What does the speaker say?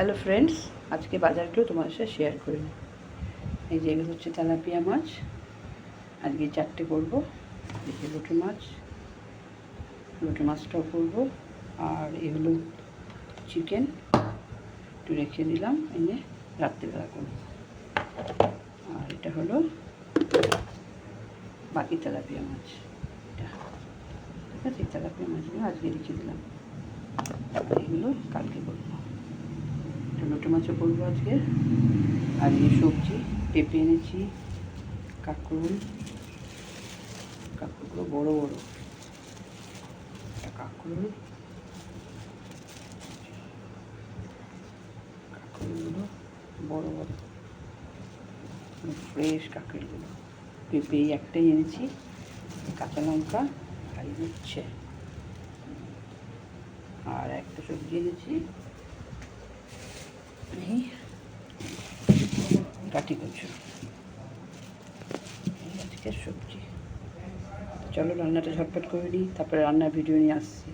Hello friends, আজকে বাজারগুলো তোমাদের সাথে শেয়ার করে নিই। এই যে এগুলো হচ্ছে তেলাপিয়া মাছ, আজকে 4টে করবো। এই যে লোটে মাছটাও করবো। আর এগুলো চিকেন একটু রেখে দিলাম, এনে রাত্রিবেলা করবো। আর এটা হলো বাকি তেলাপিয়া মাছ, এটা ঠিক আছে। তেলাপিয়া মাছগুলো আজকে রেখে দিলাম, আর এগুলো কালকে করবো। লোটে মাছও করবো আজকে। আর এই সবজি পেঁপে এনেছি, কাঁকরুলগুলো বড় বড়, একটা কাঁকরুলগুলো বড় বড়, ফ্রেশ কাঁকরুলগুলো। পেঁপে একটাই এনেছি, কাঁচা লঙ্কা আর উচ্ছে, আর একটা সবজি এনেছি, এই কাঠি কচু। আজকের সবজি। চলো রান্নাটা ঝটপট করে নিই, তারপরে রান্নার ভিডিও নিয়ে আসছি।